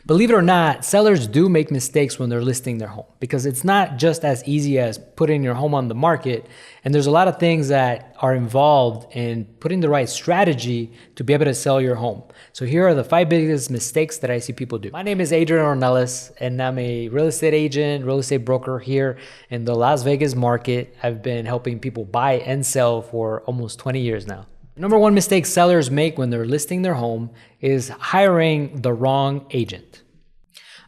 Believe it or not, sellers do make mistakes when they're listing their home because it's not just as easy as putting your home on the market. And there's a lot of things that are involved in putting the right strategy to be able to sell your home. So here are the 5 biggest mistakes that I see people do. My name is Adrian Ornelas, and I'm a real estate agent, real estate broker here in the Las Vegas market. I've been helping people buy and sell for almost 20 years now. Number one mistake sellers make when they're listing their home is hiring the wrong agent.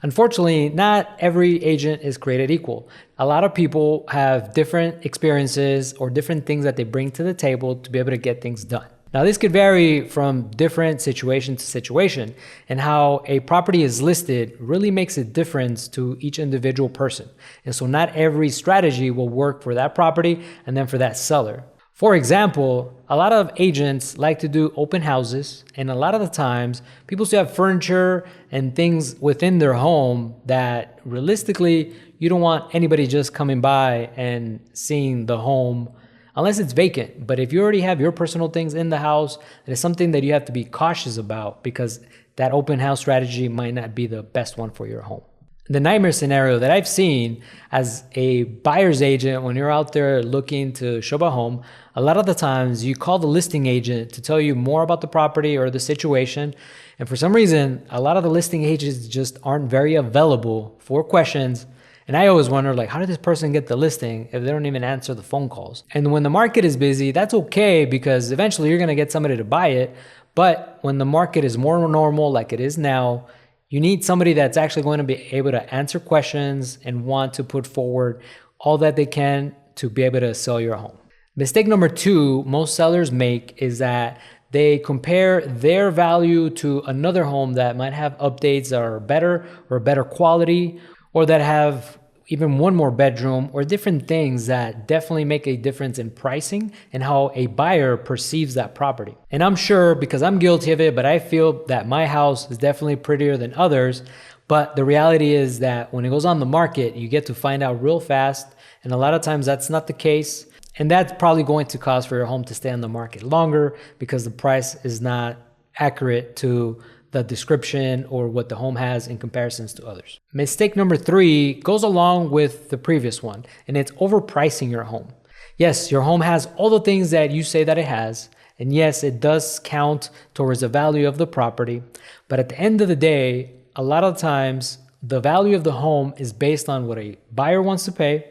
Unfortunately, not every agent is created equal. A lot of people have different experiences or different things that they bring to the table to be able to get things done. Now, this could vary from different situation to situation, and how a property is listed really makes a difference to each individual person. And so not every strategy will work for that property and then for that seller. For example, a lot of agents like to do open houses, and a lot of the times people still have furniture and things within their home that realistically you don't want anybody just coming by and seeing the home unless it's vacant. But if you already have your personal things in the house, it is something that you have to be cautious about because that open house strategy might not be the best one for your home. The nightmare scenario that I've seen as a buyer's agent, when you're out there looking to show a home, a lot of the times you call the listing agent to tell you more about the property or the situation. And for some reason, a lot of the listing agents just aren't very available for questions. And I always wonder, like, how did this person get the listing if they don't even answer the phone calls? And when the market is busy, that's okay because eventually you're going to get somebody to buy it. But when the market is more normal, like it is now, you need somebody that's actually going to be able to answer questions and want to put forward all that they can to be able to sell your home. Mistake number 2 most sellers make is that they compare their value to another home that might have updates that are better or better quality, or that have even one more bedroom, or different things that definitely make a difference in pricing and how a buyer perceives that property. And I'm sure, because I'm guilty of it, but I feel that my house is definitely prettier than others. But the reality is that when it goes on the market, you get to find out real fast. And a lot of times that's not the case. And that's probably going to cause for your home to stay on the market longer because the price is not accurate to the description or what the home has in comparisons to others. Mistake number 3 goes along with the previous one, and it's overpricing your home. Yes, your home has all the things that you say that it has, and yes, it does count towards the value of the property, but at the end of the day, a lot of times the value of the home is based on what a buyer wants to pay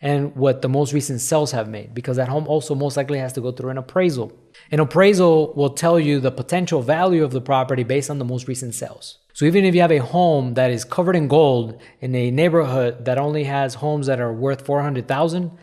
and what the most recent sales have made, because that home also most likely has to go through an appraisal. An appraisal will tell you the potential value of the property based on the most recent sales. So even if you have a home that is covered in gold in a neighborhood that only has homes that are worth $400,000,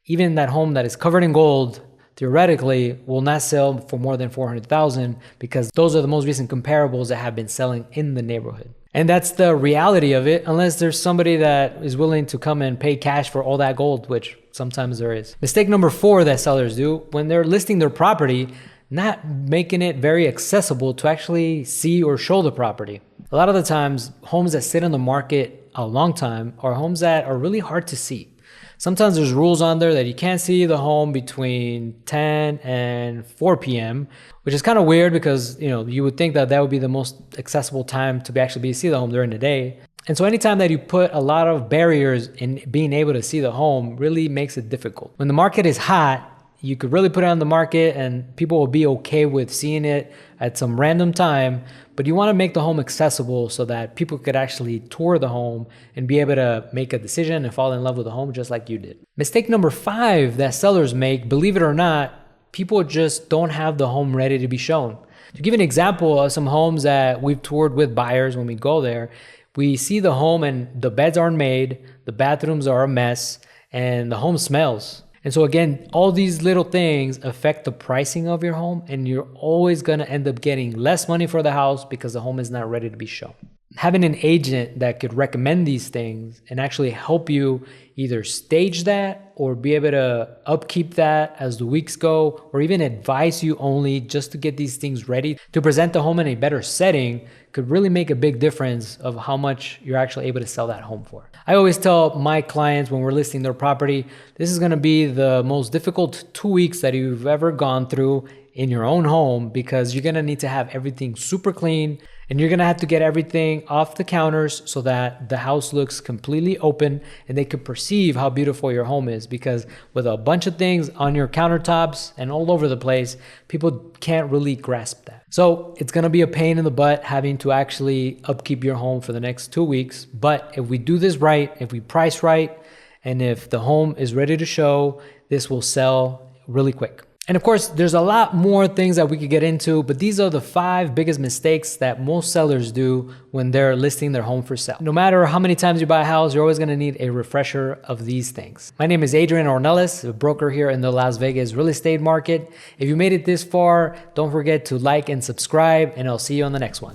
even that home that is covered in gold theoretically will not sell for more than $400,000 because those are the most recent comparables that have been selling in the neighborhood. And that's the reality of it, unless there's somebody that is willing to come and pay cash for all that gold, which sometimes there is. Mistake number 4 that sellers do when they're listing their property, not making it very accessible to actually see or show the property. A lot of the times, homes that sit on the market a long time are homes that are really hard to see. Sometimes there's rules on there that you can't see the home between 10 and 4 p.m., which is kind of weird because, you would think that would be the most accessible time to actually see the home during the day. And so anytime that you put a lot of barriers in being able to see the home really makes it difficult. When the market is hot, you could really put it on the market and people will be okay with seeing it at some random time, but you want to make the home accessible so that people could actually tour the home and be able to make a decision and fall in love with the home just like you did. Mistake number 5 that sellers make, believe it or not, people just don't have the home ready to be shown. To give an example of some homes that we've toured with buyers, when we go there, we see the home and the beds aren't made, the bathrooms are a mess, and the home smells. And so again, all these little things affect the pricing of your home, and you're always going to end up getting less money for the house because the home is not ready to be shown. Having an agent that could recommend these things and actually help you either stage that or be able to upkeep that as the weeks go, or even advise you only just to get these things ready to present the home in a better setting could really make a big difference of how much you're actually able to sell that home for. I always tell my clients when we're listing their property, this is going to be the most difficult 2 weeks that you've ever gone through in your own home, because you're going to need to have everything super clean And you're gonna have to get everything off the counters so that the house looks completely open and they can perceive how beautiful your home is. Because with a bunch of things on your countertops and all over the place, people can't really grasp that. So it's gonna be a pain in the butt having to actually upkeep your home for the next 2 weeks. But if we do this right, if we price right, and if the home is ready to show, this will sell really quick. And of course, there's a lot more things that we could get into, but these are the 5 biggest mistakes that most sellers do when they're listing their home for sale. No matter how many times you buy a house, you're always gonna need a refresher of these things. My name is Adrian Ornelas, a broker here in the Las Vegas real estate market. If you made it this far, don't forget to like and subscribe, and I'll see you on the next one.